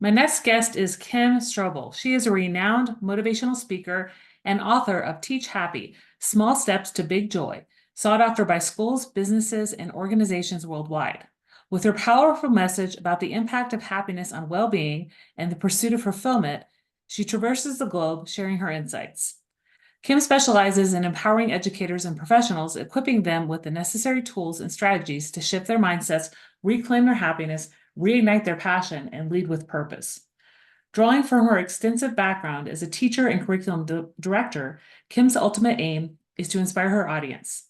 My next guest is Kim Strobel. She is a renowned motivational speaker and author of Teach Happy: Small Steps to Big Joy, sought after by schools, businesses, and organizations worldwide. With her powerful message about the impact of happiness on well-being and the pursuit of fulfillment, she traverses the globe sharing her insights. Kim specializes in empowering educators and professionals, equipping them with the necessary tools and strategies to shift their mindsets, reclaim their happiness, reignite their passion, and lead with purpose. Drawing from her extensive background as a teacher and curriculum director, Kim's ultimate aim is to inspire her audience.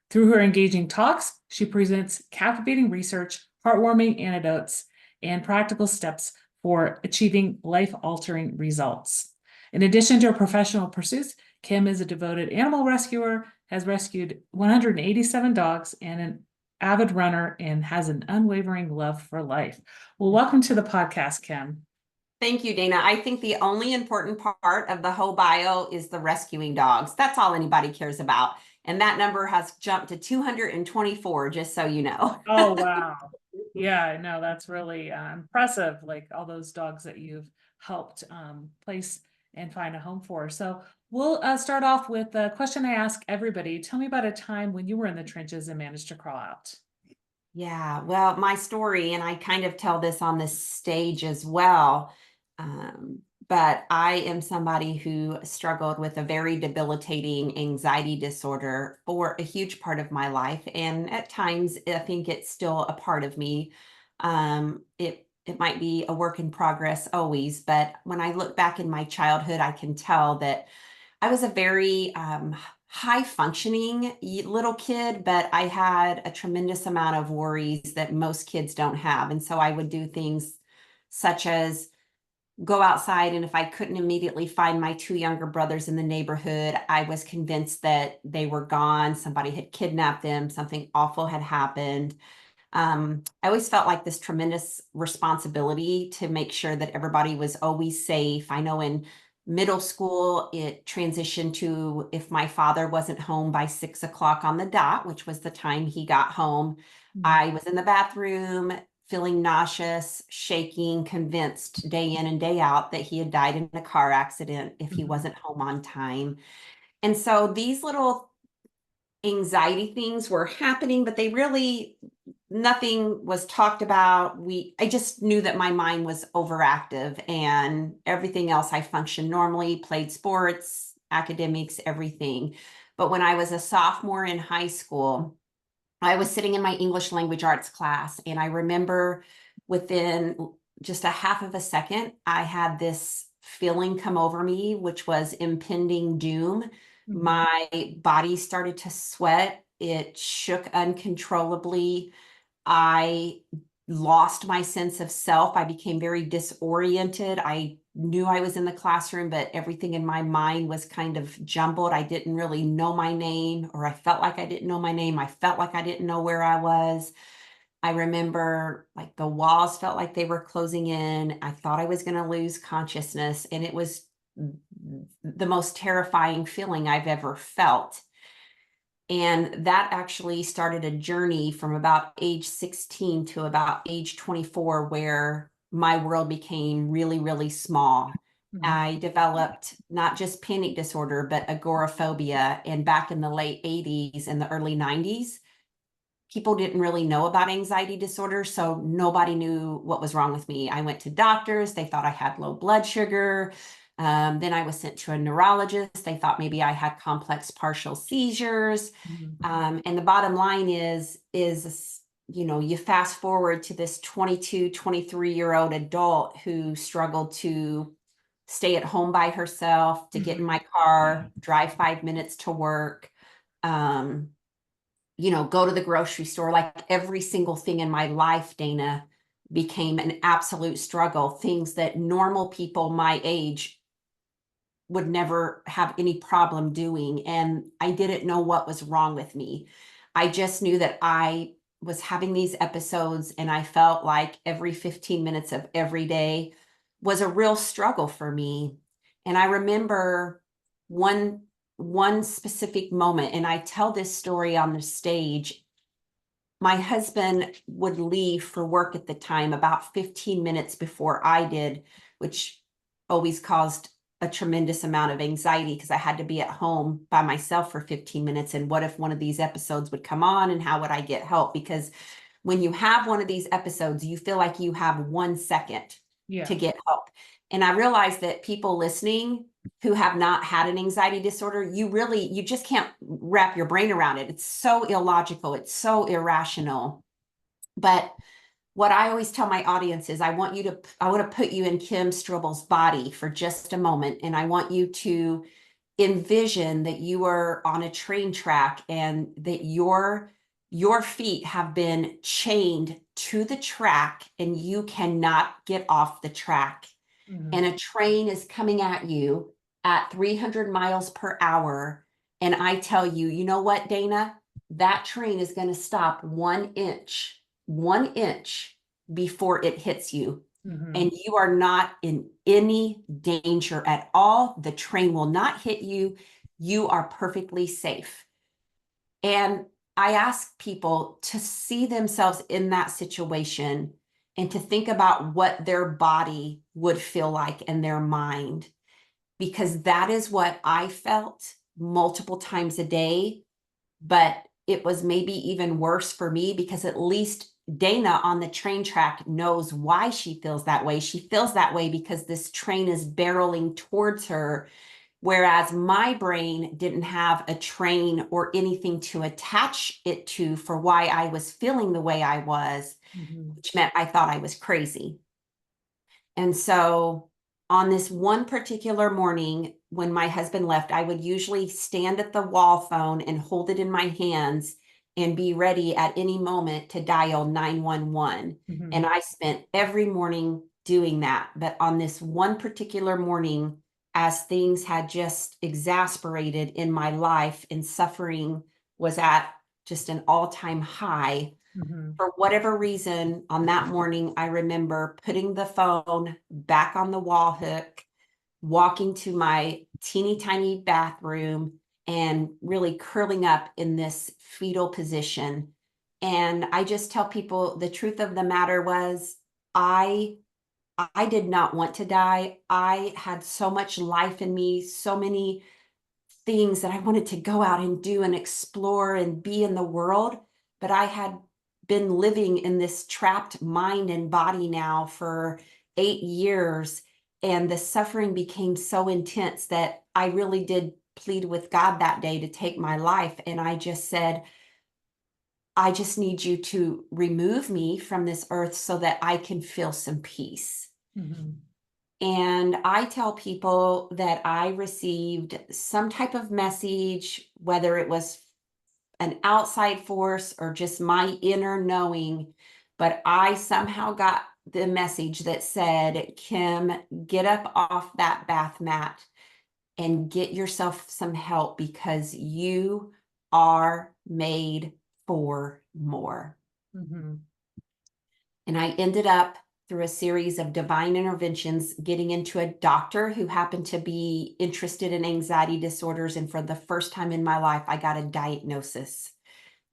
Through her engaging talks, she presents captivating research, heartwarming anecdotes, and practical steps for achieving life-altering results. In addition to her professional pursuits, Kim is a devoted animal rescuer, has rescued 187 dogs, and an avid runner, and has an unwavering love for life. Well, welcome to the podcast, Kim. Thank you, Dana. I think the only important part of the whole bio is the rescuing dogs. That's all anybody cares about. And that number has jumped to 224, just so you know. Oh, wow. Yeah, no, that's really impressive. Like all those dogs that you've helped place and find a home for. So we'll start off with the question I ask everybody. Tell me about a time when you were in the trenches and managed to crawl out. Yeah, well, my story, and I kind of tell this on this stage as well, but I am somebody who struggled with a very debilitating anxiety disorder for a huge part of my life. And at times, I think it's still a part of me. It might be a work in progress always, but when I look back in my childhood, I can tell that I was a very high functioning little kid, but I had a tremendous amount of worries that most kids don't have. And so I would do things such as go outside, and if I couldn't immediately find my two younger brothers in the neighborhood, I was convinced that they were gone. Somebody had kidnapped them, something awful had happened. I always felt like this tremendous responsibility to make sure that everybody was always safe. I know in middle school, it transitioned to if my father wasn't home by 6 o'clock on the dot, which was the time he got home, I was in the bathroom feeling nauseous, shaking, convinced day in and day out that he had died in a car accident if he wasn't home on time. And so these little anxiety things were happening, but they really, nothing was talked about. I just knew that my mind was overactive and everything else I functioned normally, played sports, academics, everything. But when I was a sophomore in high school, I was sitting in my English language arts class, and I remember within just a half of a second, I had this feeling come over me, which was impending doom. My body started to sweat. It shook uncontrollably. I lost my sense of self. I became very disoriented. I knew I was in the classroom, but everything in my mind was kind of jumbled. I didn't really know my name, or I felt like I didn't know my name. I felt like I didn't know where I was. I remember like the walls felt like they were closing in. I thought I was going to lose consciousness, and it was the most terrifying feeling I've ever felt. And that actually started a journey from about age 16 to about age 24, where my world became really, really small. I developed not just panic disorder, but agoraphobia. And back in the late 80s and the early 90s, people didn't really know about anxiety disorder, so nobody knew what was wrong with me. I went to doctors. They thought I had low blood sugar. Then I was sent to a neurologist. They thought maybe I had complex partial seizures. And the bottom line is, you fast forward to this 22, 23-year-old adult who struggled to stay at home by herself, to get in my car, drive 5 minutes to work, go to the grocery store. Like every single thing in my life, Dana, became an absolute struggle. Things that normal people my age would never have any problem doing. And I didn't know what was wrong with me. I just knew that I was having these episodes, and I felt like every 15 minutes of every day was a real struggle for me. And I remember one specific moment, and I tell this story on the stage my husband would leave for work at the time about 15 minutes before I did, which always caused a tremendous amount of anxiety because I had to be at home by myself for 15 minutes. And what if one of these episodes would come on, and how would I get help? Because when you have one of these episodes, you feel like you have 1 second Yeah. to get help. And I realized that people listening who have not had an anxiety disorder, you just can't wrap your brain around it. It's so illogical. It's so irrational. But what I always tell my audience is I want to put you in Kim Strobel's body for just a moment. And I want you to envision that you are on a train track and that your feet have been chained to the track and you cannot get off the track. Mm-hmm. And a train is coming at you at 300 miles per hour. And I tell you, you know what, Dana? That train is going to stop 1 inch before it hits you. Mm-hmm. And you are not in any danger at all. The train will not hit you. You are perfectly safe. And I ask people to see themselves in that situation and to think about what their body would feel like in their mind, because that is what I felt multiple times a day. But it was maybe even worse for me because at least Dana on the train track knows why she feels that way. She feels that way because this train is barreling towards her. Whereas my brain didn't have a train or anything to attach it to for why I was feeling the way I was, Mm-hmm. which meant I thought I was crazy. And so on this one particular morning, when my husband left, I would usually stand at the wall phone and hold it in my hands and be ready at any moment to dial 911. Mm-hmm. And I spent every morning doing that. But on this one particular morning, as things had just exasperated in my life and suffering was at just an all-time high, Mm-hmm. for whatever reason, on that morning, I remember putting the phone back on the wall hook, walking to my teeny tiny bathroom, and really curling up in this fetal position. And I just tell people the truth of the matter was I I did not want to die. I had so much life in me, so many things that I wanted to go out and do and explore and be in the world. But I had been living in this trapped mind and body now for 8 years. And the suffering became so intense that I really did plead with God that day to take my life. And I just said, I just need you to remove me from this earth so that I can feel some peace. Mm-hmm. And I tell people that I received some type of message, whether it was an outside force or just my inner knowing, but I somehow got the message that said, Kim, get up off that bath mat and get yourself some help because you are made for more. Mm-hmm. And I ended up, through a series of divine interventions, getting into a doctor who happened to be interested in anxiety disorders. And for the first time in my life, I got a diagnosis.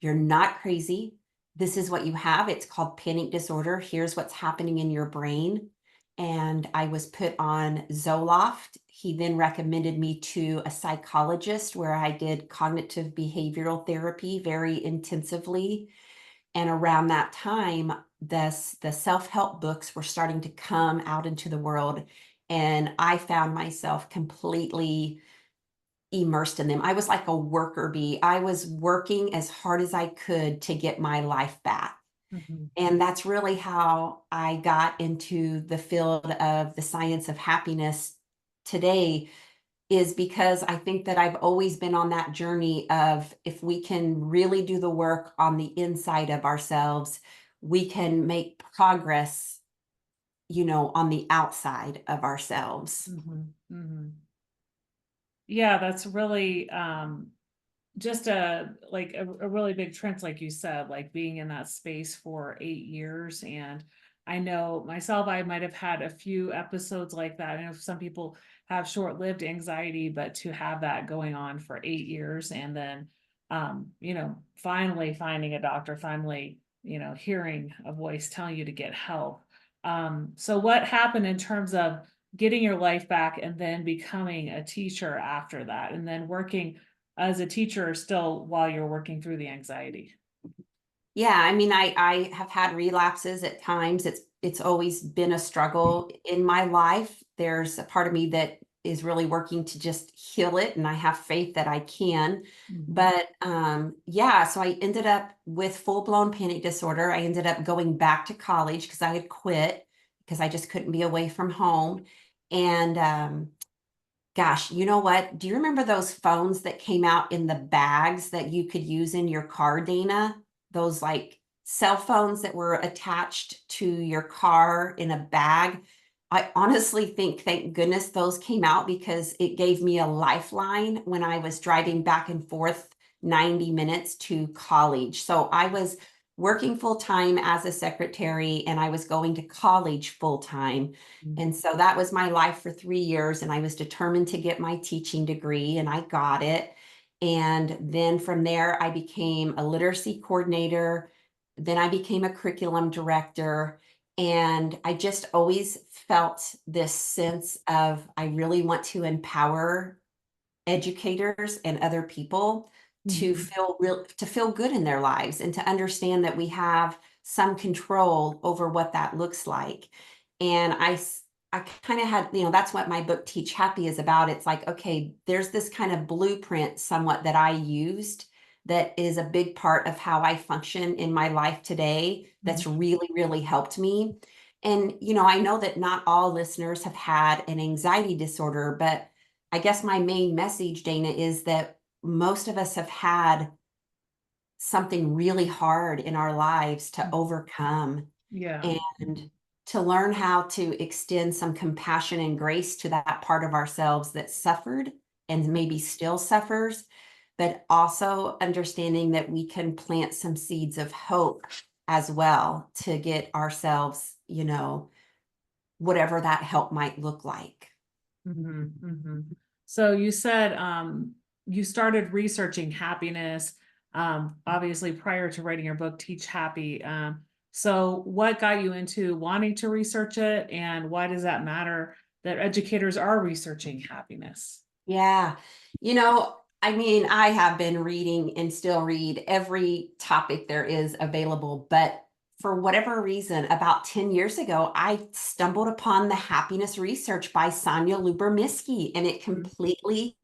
You're not crazy. This is what you have. It's called panic disorder. Here's what's happening in your brain. And I was put on Zoloft. He then recommended me to a psychologist where I did cognitive behavioral therapy very intensively. And around that time, the self-help books were starting to come out into the world. And I found myself completely immersed in them. I was like a worker bee. I was working as hard as I could to get my life back. Mm-hmm. And that's really how I got into the field of the science of happiness today, is because I think that I've always been on that journey of, if we can really do the work on the inside of ourselves, we can make progress, on the outside of ourselves. Mm-hmm. Mm-hmm. Yeah, that's really just a really big trend, like you said, like being in that space for 8 years. And I know myself, I might have had a few episodes like that. I know some people have short-lived anxiety, but to have that going on for 8 years and then finally finding a doctor, finally, hearing a voice telling you to get help. So what happened in terms of getting your life back and then becoming a teacher after that, and then working as a teacher still while you're working through the anxiety? Yeah, I mean, I have had relapses at times. It's always been a struggle in my life. There's a part of me that is really working to just heal it, and I have faith that I can. Mhm. But yeah, so I ended up with full-blown panic disorder. I ended up going back to college because I had quit because I just couldn't be away from home. And gosh, you know what? Do you remember those phones that came out in the bags that you could use in your car, Dana? Those like cell phones that were attached to your car in a bag. I honestly think, thank goodness those came out because it gave me a lifeline when I was driving back and forth 90 minutes to college. So I was working full time as a secretary and I was going to college full time. And so that was my life for 3 years. And I was determined to get my teaching degree, and I got it. And then from there, I became a literacy coordinator. Then I became a curriculum director. And I just always felt this sense of I really want to empower educators and other people to Mhm. feel good in their lives and to understand that we have some control over what that looks like. And I kind of had, that's what my book Teach Happy is about. It's like, okay, there's this kind of blueprint somewhat that I used that is a big part of how I function in my life today that's Mhm. really, really helped me. And, I know that not all listeners have had an anxiety disorder, but I guess my main message, Dana, is that most of us have had something really hard in our lives to overcome, Yeah. and to learn how to extend some compassion and grace to that part of ourselves that suffered and maybe still suffers, but also understanding that we can plant some seeds of hope as well to get ourselves, whatever that help might look like. Mhm, mhm. So you said you started researching happiness, obviously prior to writing your book, Teach Happy. So what got you into wanting to research it, and why does that matter that educators are researching happiness? Yeah. I mean, I have been reading and still read every topic there is available, but for whatever reason, about 10 years ago, I stumbled upon the happiness research by Sonia Lubermisky, and it Mhm, completely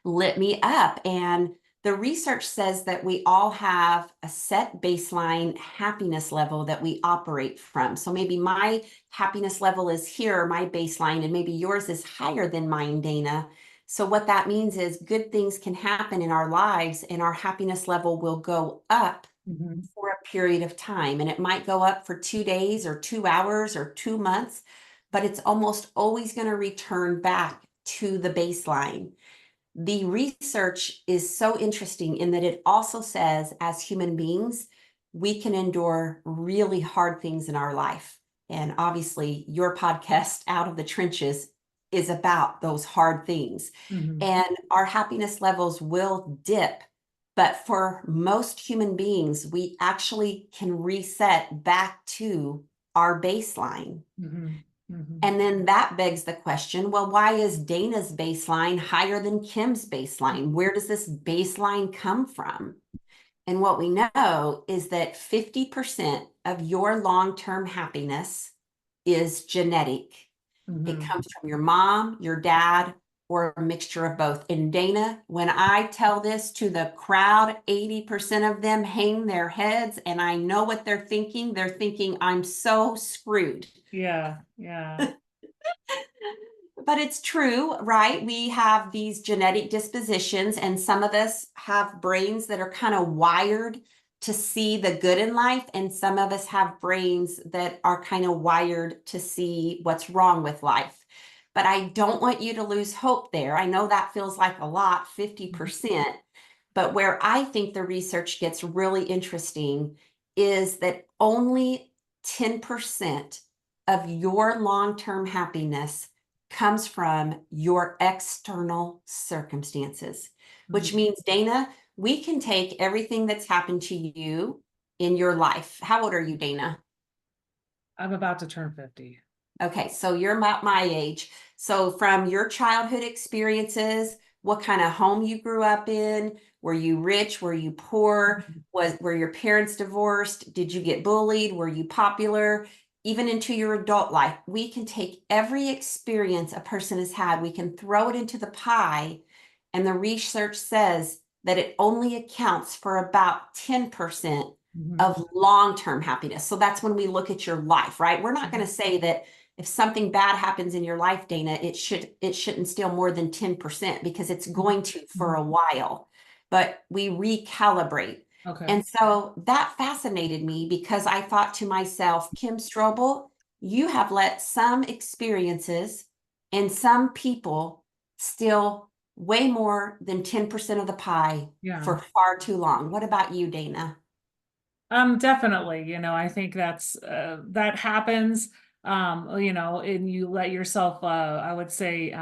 lit me up. And the research says that we all have a set baseline happiness level that we operate from. So maybe my happiness level is here, my baseline, and maybe yours is higher than mine, Dana. So what that means is good things can happen in our lives and our happiness level will go up mhm, for a period of time. And it might go up for 2 days or 2 hours or 2 months, but it's almost always going to return back to the baseline. The research is so interesting in that it also says, as human beings, we can endure really hard things in our life. And obviously, your podcast, Out of the Trenches, is about those hard things. mhm, And our happiness levels will dip. But for most human beings, we actually can reset back to our baseline. mhm, mhm, And then that begs the question, well, why is Dana's baseline higher than Kim's baseline? Where does this baseline come from? And what we know is that 50% of your long-term happiness is genetic. It mhm. comes from your mom, your dad, or a mixture of both. And Dana, when I tell this to the crowd, 80% of them hang their heads, and I know what they're thinking. They're thinking, I'm so screwed. Yeah, yeah. But it's true, right? We have these genetic dispositions, and some of us have brains that are kind of wired to see the good in life, and some of us have brains that are kind of wired to see what's wrong with life. But I don't want you to lose hope there. I know that feels like a lot, Mhm, 50%. But where I think the research gets really interesting is that only 10% of your long term happiness comes from your external circumstances, which mhm, means, Dana, we can take everything that's happened to you in your life. How old are you, Dana? I'm about to turn 50. Okay, so you're about my age. So from your childhood experiences, what kind of home you grew up in? Were you rich? Were you poor? Were your parents divorced? Did you get bullied? Were you popular? Even into your adult life, we can take every experience a person has had, we can throw it into the pie, and the research says that it only accounts for about 10% Mhm. of long-term happiness. So that's when we look at your life, right? We're not going to say that if something bad happens in your life, Dana, it shouldn't steal more than 10% because it's going to for a while. But we recalibrate. Okay. And so that fascinated me because I thought to myself, Kim Strobel, you have let some experiences and some people steal way more than 10% of the pie Yeah. for far too long. What about you, Dana? Definitely, I think that happens, and you let yourself, I would say,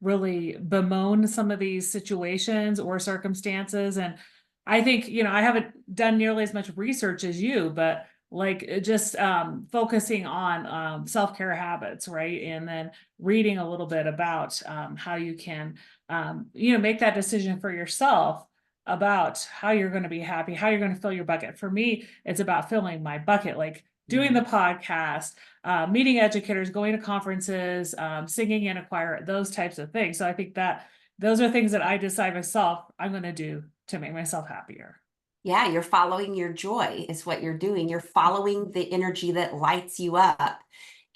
really bemoan some of these situations or circumstances. And I think, I haven't done nearly as much research as you, but like just focusing on self-care habits, right? And then reading a little bit about how you can, make that decision for yourself about how you're going to be happy, how you're going to fill your bucket. For me, it's about filling my bucket, like doing the podcast, meeting educators, going to conferences, singing in a choir, those types of things. So I think that those are things that I decide myself I'm going to do to make myself happier. Yeah, you're following your joy is what you're doing. You're following the energy that lights you up.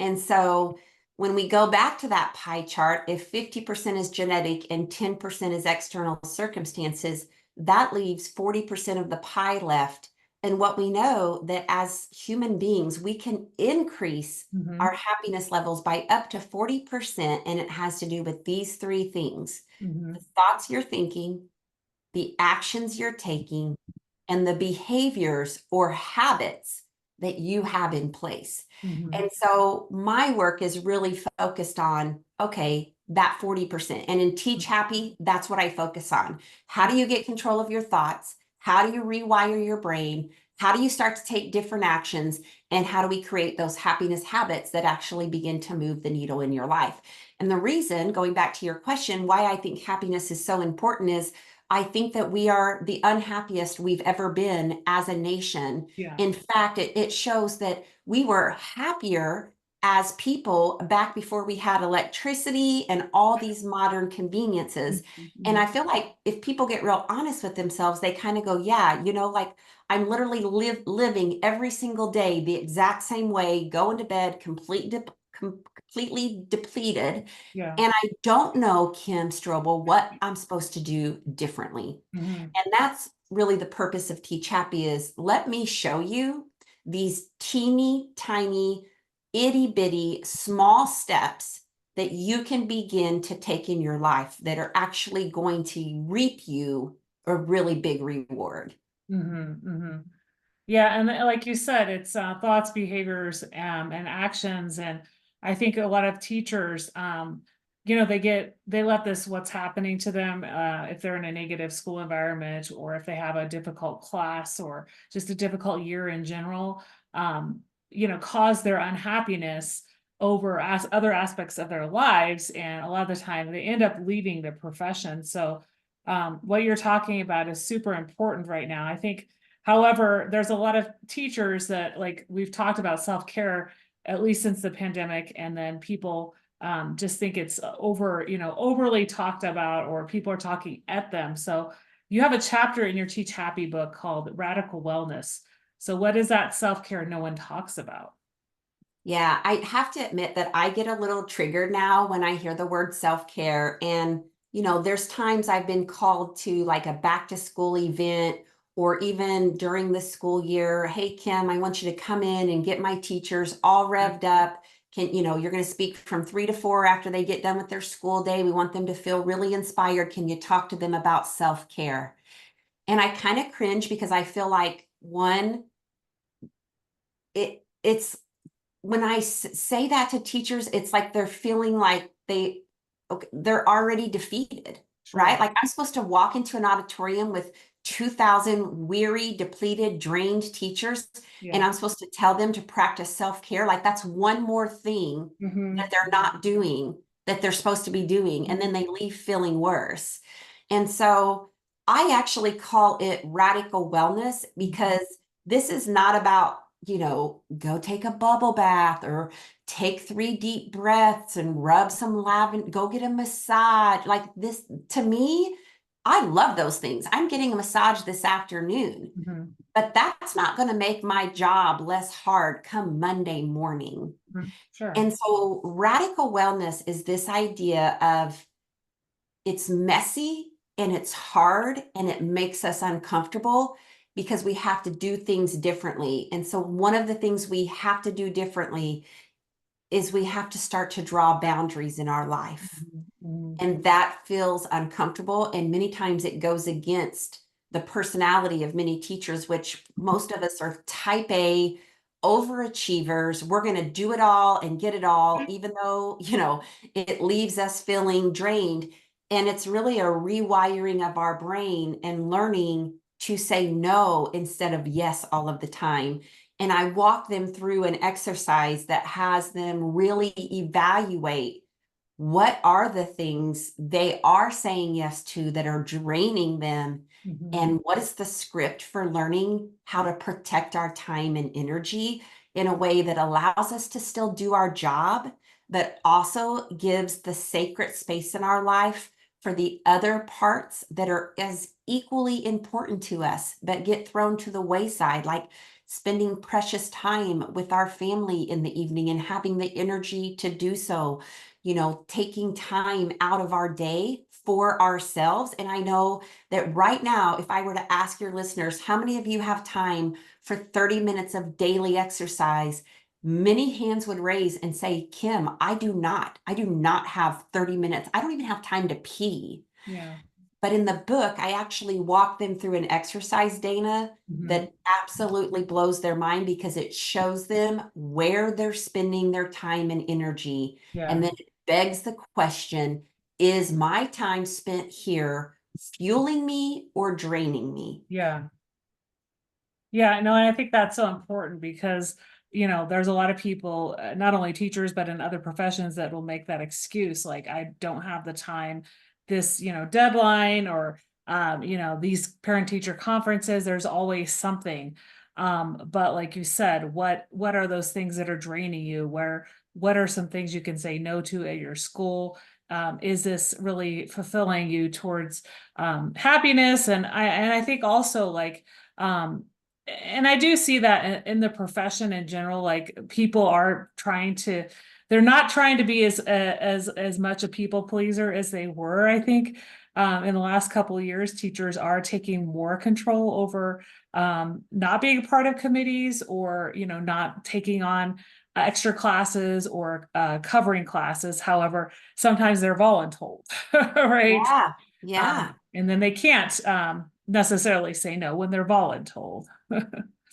And so when we go back to that pie chart, if 50% is genetic and 10% is external circumstances, that leaves 40% of the pie left. And what we know that as human beings, we can increase Mm-hmm. our happiness levels by up to 40%. And it has to do with these three things: Mm-hmm. the thoughts you're thinking, the actions you're taking, and the behaviors or habits that you have in place. Mm-hmm. And so my work is really focused on, okay, that 40%. And in Teach Happy, that's what I focus on. How do you get control of your thoughts? How do you rewire your brain? How do you start to take different actions? And how do we create those happiness habits that actually begin to move the needle in your life? And the reason, going back to your question, why I think happiness is so important is I think that we are the unhappiest we've ever been as a nation. Yeah. In fact, it shows that we were happier as people back before we had electricity and all these modern conveniences. And Mm-hmm. I feel like if people get real honest with themselves, they kind of go, yeah, like I'm literally living every single day the exact same way, going to bed completely depleted, Yeah. and I don't know, Kim Strobel, what I'm supposed to do differently. Mm-hmm. And that's really the purpose of Teach Happy is let me show you these teeny tiny, itty bitty, small steps that you can begin to take in your life that are actually going to reap you a really big reward. Mm-hmm. Mm-hmm. Yeah, and like you said, it's thoughts, behaviors, and actions. And I think a lot of teachers, they let this what's happening to them, if they're in a negative school environment, or if they have a difficult class, or just a difficult year in general, cause their unhappiness over other aspects of their lives. And a lot of the time, they end up leaving the profession. So, what you're talking about is super important right now. I think. However, there's a lot of teachers that, like we've talked about self-care, at least since the pandemic, and then people just think it's overly talked about, or people are talking at them. So you have a chapter in your Teach Happy book called Radical Wellness. So what is that self-care no one talks about? Yeah, I have to admit that I get a little triggered now when I hear the word self-care. And, there's times I've been called to like a back to school event or even during the school year. Hey, Kim, I want you to come in and get my teachers all revved up. You're going to speak from 3 to 4 after they get done with their school day. We want them to feel really inspired. Can you talk to them about self-care? And I kind of cringe because I feel like one, it's when I say that to teachers, it's like they're feeling like they're already defeated. right? Sure. Like I'm supposed to walk into an auditorium with 2,000 weary, depleted, drained teachers, and Yeah. I'm supposed to tell them to practice self-care. Like that's one more thing that Hmm. they're not doing that they're supposed to be doing, and then they leave feeling worse. And so I actually call it radical wellness because this is not about, go take a bubble bath or take 3 deep breaths and rub some lavender, go get a massage. Like this, to me, I love those things. I'm getting a massage this afternoon, Hmm. but that's not going to make my job less hard come Monday morning. Sure. And so radical wellness is this idea of it's messy and it's hard and it makes us uncomfortable because we have to do things differently. And so one of the things we have to do differently is we have to start to draw boundaries in our life. Mhm. And that feels uncomfortable. And many times it goes against the personality of many teachers, which most of us are type A overachievers. We're going to do it all and get it all, even though, it leaves us feeling drained. And it's really a rewiring of our brain and learning to say no instead of yes all of the time. And I walk them through an exercise that has them really evaluate what are the things they are saying yes to that are draining them, Mhm. and what is the script for learning how to protect our time and energy in a way that allows us to still do our job, but also gives the sacred space in our life for the other parts that are as equally important to us, but get thrown to the wayside, like spending precious time with our family in the evening and having the energy to do so, taking time out of our day for ourselves. And I know that right now, if I were to ask your listeners, how many of you have time for 30 minutes of daily exercise? Many hands would raise and say, Kim, I do not. I do not have 30 minutes. I don't even have time to pee. Yeah. But in the book, I actually walk them through an exercise, Dana, Mhm. that absolutely blows their mind because it shows them where they're spending their time and energy. Yeah. And then it begs the question, is my time spent here fueling me or draining me? Yeah. Yeah, no, and I think that's so important because, there's a lot of people, not only teachers, but in other professions that will make that excuse. Like, I don't have the time, this, deadline or, these parent teacher conferences, there's always something. But like you said, what are those things that are draining you? What are some things you can say no to at your school? Is this really fulfilling you towards happiness? And I think also like, and I do see that in the profession in general, like people are trying to, they're not trying to be as much a people pleaser as they were. I think in the last couple of years, teachers are taking more control over not being a part of committees or not taking on extra classes or covering classes. However, sometimes they're voluntold, right? Yeah, yeah. And then they can't necessarily say no when they're voluntold.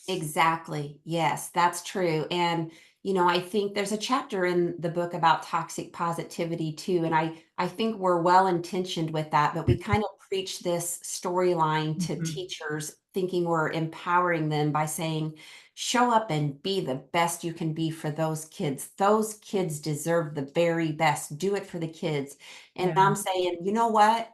Exactly. Yes, that's true. And I think there's a chapter in the book about toxic positivity too. And I think we're well intentioned with that, but we kind of preach this storyline to Mhm. teachers thinking we're empowering them by saying, show up and be the best you can be for those kids. Those kids deserve the very best. Do it for the kids. And Yeah. I'm saying, you know what?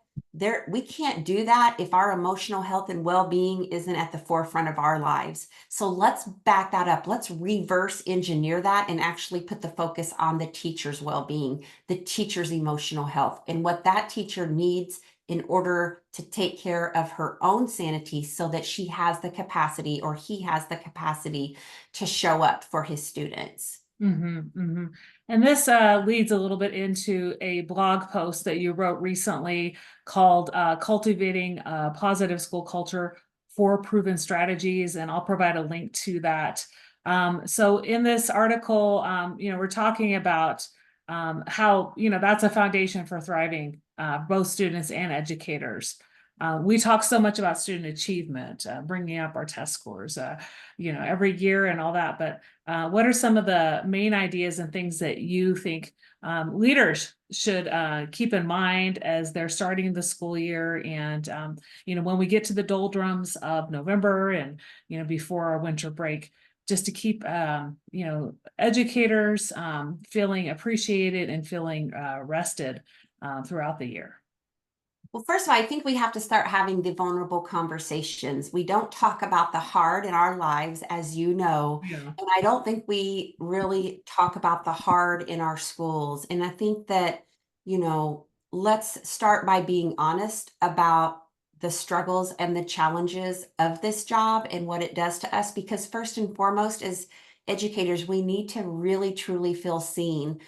We can't do that if our emotional health and well-being isn't at the forefront of our lives. So let's back that up. Let's reverse engineer that and actually put the focus on the teacher's well-being, the teacher's emotional health, and what that teacher needs in order to take care of her own sanity so that she has the capacity or he has the capacity to show up for his students. Hmm. Hmm. And this leads a little bit into a blog post that you wrote recently called Cultivating a Positive School Culture, Four Proven Strategies. And I'll provide a link to that. So in this article, we're talking about how, that's a foundation for thriving both students and educators. We talk so much about student achievement, bringing up our test scores, every year and all that. But what are some of the main ideas and things that you think leaders should keep in mind as they're starting the school year? And, when we get to the doldrums of November and, before our winter break, just to keep, educators feeling appreciated and feeling rested throughout the year. Well, first of all, I think we have to start having the vulnerable conversations. We don't talk about the hard in our lives, as you know, Yeah. and I don't think we really talk about the hard in our schools. And I think that, let's start by being honest about the struggles and the challenges of this job and what it does to us, because first and foremost, as educators, we need to really truly feel seen.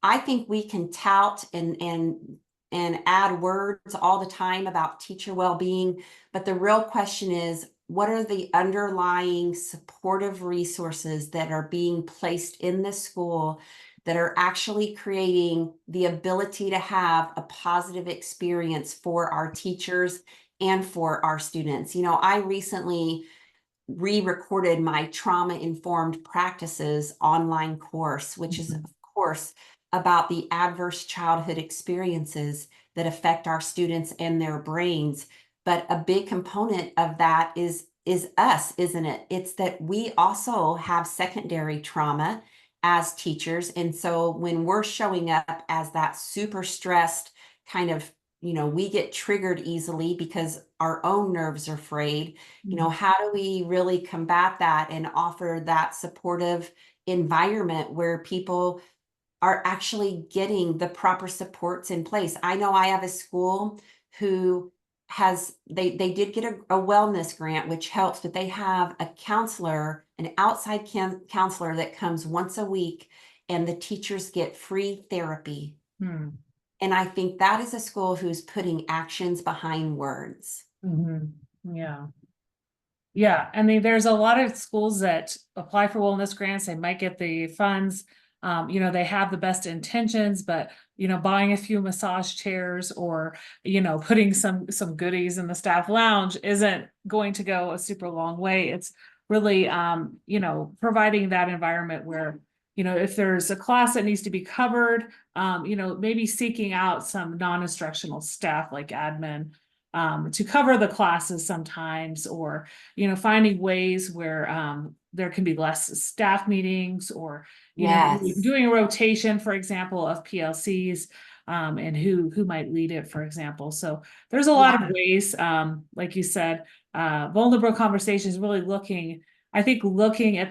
I think we can tout and add words all the time about teacher well-being, but the real question is, what are the underlying supportive resources that are being placed in the school that are actually creating the ability to have a positive experience for our teachers and for our students? I recently re-recorded my trauma informed practices online course, which is, of course, about the adverse childhood experiences that affect our students and their brains. But a big component of that is us, isn't it? It's that we also have secondary trauma as teachers. And so when we're showing up as that super stressed kind of, we get triggered easily because our own nerves are frayed. How do we really combat that and offer that supportive environment where people are actually getting the proper supports in place? I know I have a school who they did get a wellness grant, which helps, but they have a counselor, an outside counselor that comes once a week, and the teachers get free therapy. Hmm. And I think that is a school who's putting actions behind words. Yeah. Yeah, I mean, there's a lot of schools that apply for wellness grants. They might get the funds. They have the best intentions, but buying a few massage chairs or putting some goodies in the staff lounge isn't going to go a super long way. It's really providing that environment where if there's a class that needs to be covered, maybe seeking out some non-instructional staff like admin to cover the classes sometimes, or finding ways where there can be less staff meetings, or Yes. doing a rotation, for example, of PLCs, and who might lead it, for example. So there's a lot of Yeah. ways, like you said, vulnerable conversations, really looking at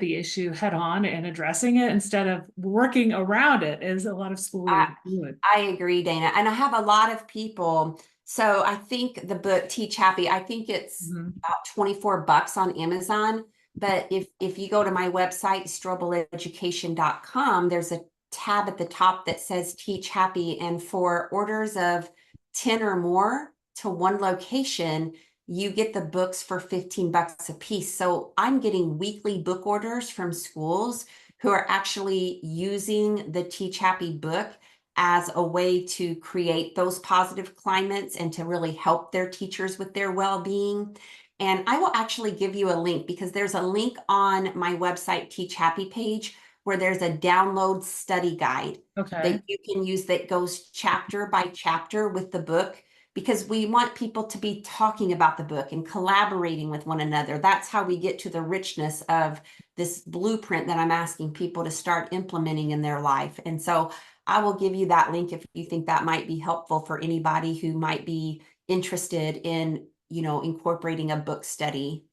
the issue head on and addressing it instead of working around it, as a lot of school I, leaders would. I agree, Dana. And I have a lot of people. So I think the book Teach Happy, I think it's Mhm. about $24 on Amazon. But if you go to my website, strobeleducation.com, there's a tab at the top that says Teach Happy. And for orders of 10 or more to one location, you get the books for $15 a piece. So I'm getting weekly book orders from schools who are actually using the Teach Happy book as a way to create those positive climates and to really help their teachers with their well-being. And I will actually give you a link, because there's a link on my website Teach Happy page where there's a download study guide Okay. that you can use that goes chapter by chapter with the book, because we want people to be talking about the book and collaborating with one another. That's how we get to the richness of this blueprint that I'm asking people to start implementing in their life. And so I will give you that link if you think that might be helpful for anybody who might be interested in, incorporating a book study.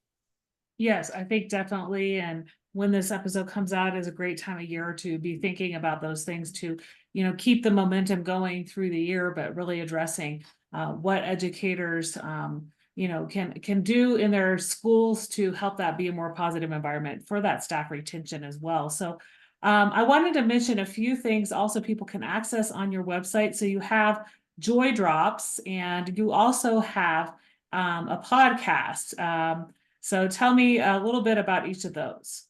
Yes, I think definitely. And when this episode comes out is a great time of year to be thinking about those things to, keep the momentum going through the year, but really addressing what educators, can do in their schools to help that be a more positive environment for that staff retention as well. So I wanted to mention a few things also people can access on your website. So you have Joy Drops, and you also have a podcast. So tell me a little bit about each of those.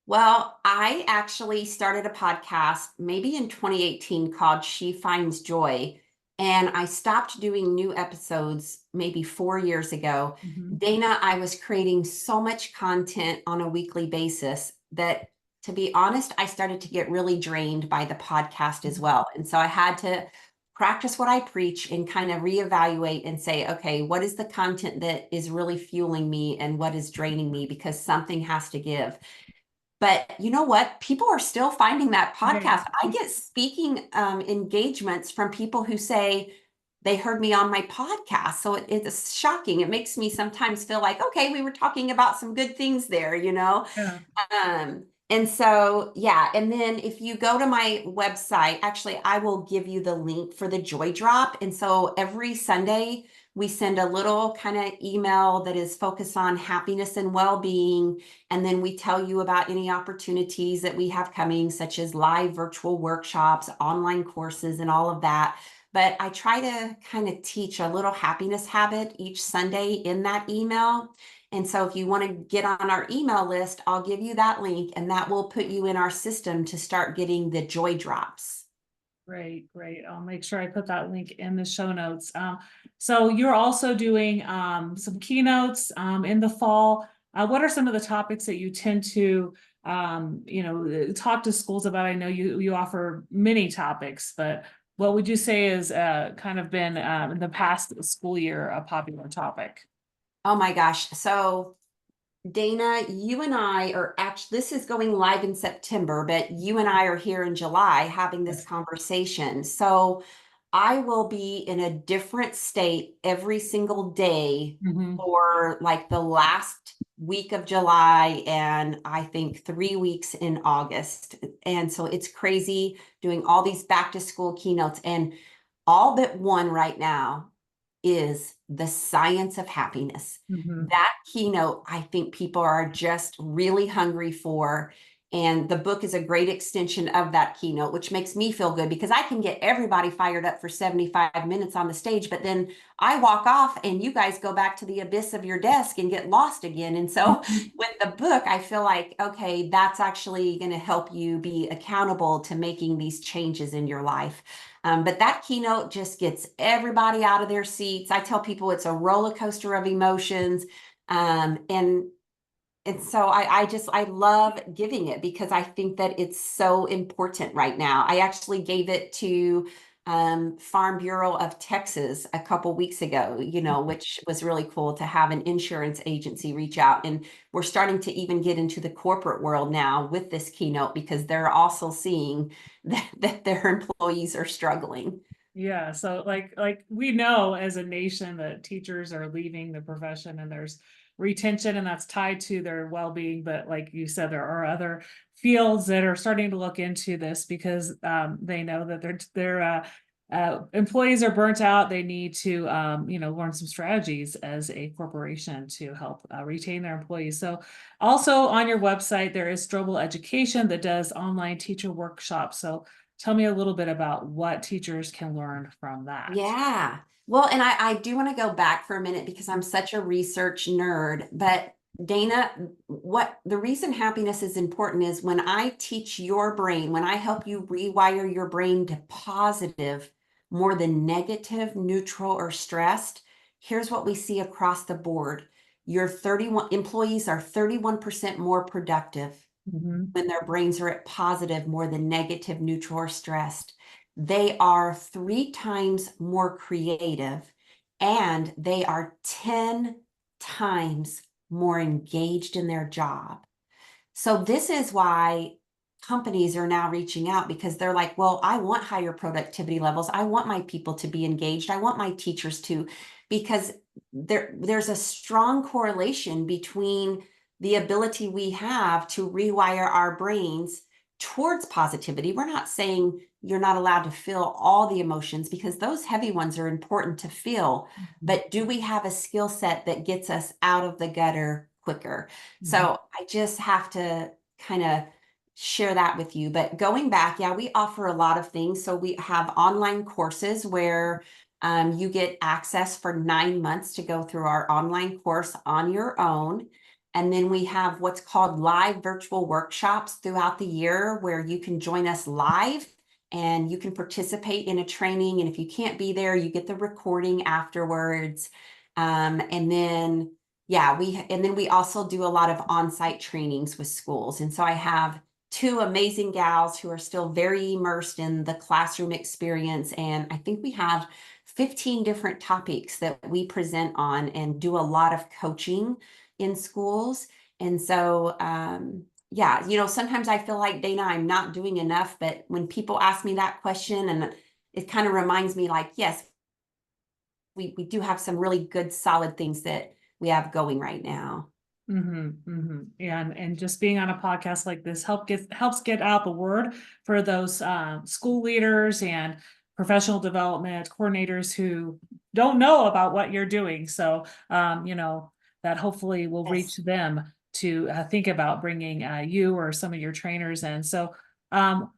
Well, I actually started a podcast maybe in 2018 called She Finds Joy. And I stopped doing new episodes maybe 4 years ago. Mhm. Dana, I was creating so much content on a weekly basis that, to be honest, I started to get really drained by the podcast as well. And so I had to practice what I preach and kind of reevaluate and say, okay, what is the content that is really fueling me and what is draining me? Because something has to give. But you know what? People are still finding that Right. podcast. I get speaking engagements from people who say they heard me on my podcast. So it's shocking. It makes me sometimes feel like, okay, we were talking about some good things there, you know? Yeah. And so, yeah. And then if you go to my website, actually, I will give you the link for the Joy Drop. And so every Sunday, we send a little kind of email that is focused on happiness and well-being. And then we tell you about any opportunities that we have coming, such as live virtual workshops, online courses, and all of that. But I try to kind of teach a little happiness habit each Sunday in that email. And so if you want to get on our email list, I'll give you that link and that will put you in our system to start getting the joy drops. Great, great. I'll make sure I put that link in the show notes. So you're also doing some keynotes in the fall. What are some of the topics that you tend to talk to schools about? I know you offer many topics, but what would you say is kind of been in the past school year a popular topic? Oh my gosh. So Dana, you and I are actually, this is going live in September, but you and I are here in July having this Yes. conversation. So I will be in a different state every single day Hmm. for like the last week of July and I think 3 weeks in August. And so it's crazy doing all these back to school keynotes, and all but one right now is the science of happiness. Hmm. That keynote, I think people are just really hungry for. And the book is a great extension of that keynote, which makes me feel good because I can get everybody fired up for 75 minutes on the stage, but then I walk off and you guys go back to the abyss of your desk and get lost again. And so with the book, I feel like, okay, that's actually going to help you be accountable to making these changes in your life. But that keynote just gets everybody out of their seats. I tell people it's a roller coaster of emotions. And so I love giving it because I think that it's so important right now. I actually gave it to Farm Bureau of Texas a couple weeks ago, which was really cool to have an insurance agency reach out. And we're starting to even get into the corporate world now with this keynote because they're also seeing that their employees are struggling. Yeah, so like we know as a nation that teachers are leaving the profession and there's retention and that's tied to their well-being, but like you said, there are other fields that are starting to look into this because they know that their employees are burnt out. They need to learn some strategies as a corporation to help retain their employees. So also on your website there is Strobel Education that does online teacher workshops. So tell me a little bit about what teachers can learn from that. Yeah. Well, and I do want to go back for a minute because I'm such a research nerd. But Dana, what the reason happiness is important is when I teach your brain, when I help you rewire your brain to positive more than negative, neutral, or stressed, here's what we see across the board. Your 31 employees are 31% more productive Mhm. when their brains are at positive more than negative, neutral, or stressed. They are 3 times more creative and they are 10 times more engaged in their job. So this is why companies are now reaching out because they're like, well, I want higher productivity levels. I want my people to be engaged. I want my teachers to, because there's a strong correlation between the ability we have to rewire our brains towards positivity. We're not saying you're not allowed to feel all the emotions because those heavy ones are important to feel, Mhm. but do we have a skill set that gets us out of the gutter quicker? Mhm. So I just have to kind of share that with you. But going back, yeah, we offer a lot of things. So we have online courses where you get access for 9 months to go through our online course on your own. And then we have what's called live virtual workshops throughout the year where you can join us live and you can participate in a training. And if you can't be there, you get the recording afterwards. And then, yeah, we also do a lot of on-site trainings with schools. And so I have two amazing gals who are still very immersed in the classroom experience. And I think we have 15 different topics that we present on and do a lot of coaching in schools. And so, yeah, sometimes I feel like, Dana, I'm not doing enough, but when people ask me that question, and it kind of reminds me like, yes, we do have some really good, solid things that we have going right now. Yeah, and just being on a podcast like this helps get out the word for those school leaders and professional development coordinators who don't know about what you're doing. So that hopefully will Yes. reach them to think about bringing you or some of your trainers in. So um,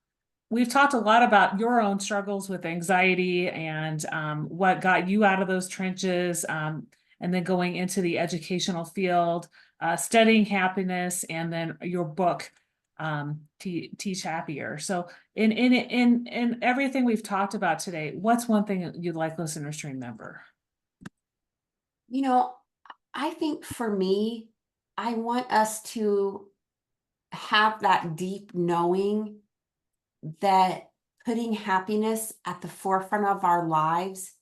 we've talked a lot about your own struggles with anxiety and what got you out of those trenches, and then going into the educational field, studying happiness, and then your book, Teach Happier. So, in everything we've talked about today, what's one thing you'd like listeners to remember? You know, I think for me, I want us to have that deep knowing that putting happiness at the forefront of our lives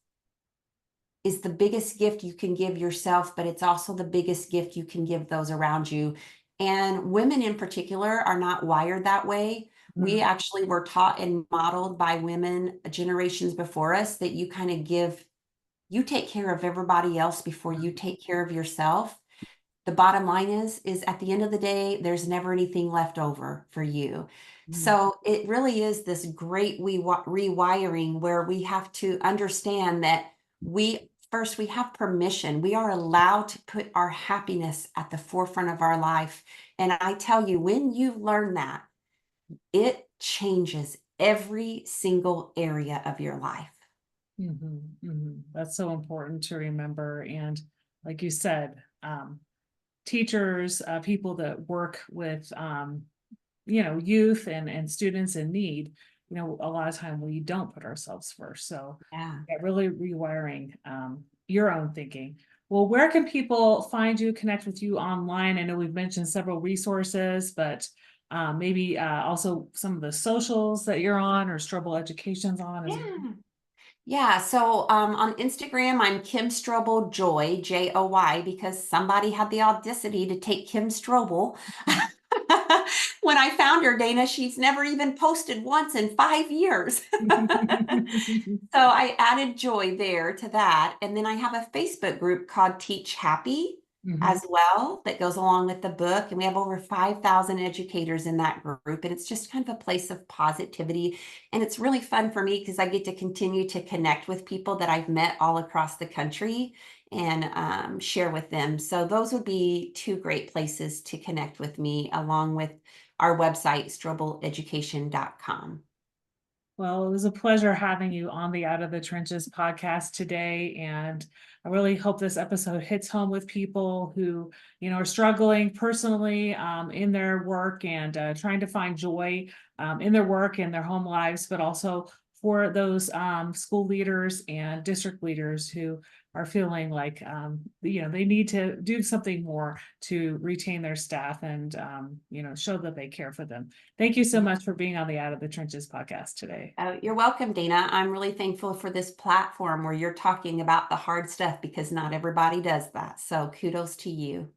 is the biggest gift you can give yourself, but it's also the biggest gift you can give those around you. And women in particular are not wired that way. We Mm, actually were taught and modeled by women generations before us that you take care of everybody else before you take care of yourself. The bottom line is at the end of the day, there's never anything left over for you. mm, So it really is this great rewiring where we have to understand that we have permission. We are allowed to put our happiness at the forefront of our life. And I tell you, when you learn that, it changes every single area of your life. That's so important to remember. And like you said, teachers, people that work with youth and students in need, a lot of time we don't put ourselves first. So Yeah. yeah, really rewiring your own thinking. Well, where can people find you, connect with you online? I know we've mentioned several resources, but maybe also some of the socials that you're on or Strobel Education's on as well. Yeah. Yeah, so on Instagram, I'm Kim Strobel Joy, Joy, because somebody had the audacity to take Kim Strobel. When I found her, Dana, she's never even posted once in 5 years. So I added Joy there to that. And then I have a Facebook group called Teach Happy Mhm. as well that goes along with the book. And we have over 5,000 educators in that group. And it's just kind of a place of positivity. And it's really fun for me because I get to continue to connect with people that I've met all across the country and share with them. So those would be two great places to connect with me, along with our website, strobeleducation.com. Well, it was a pleasure having you on the Out of the Trenches podcast today. And I really hope this episode hits home with people who, are struggling personally in their work and trying to find joy in their work and their home lives, but also for those school leaders and district leaders who are feeling like, they need to do something more to retain their staff and, show that they care for them. Thank you so much for being on the Out of the Trenches podcast today. You're welcome, Dana. I'm really thankful for this platform where you're talking about the hard stuff because not everybody does that. So kudos to you.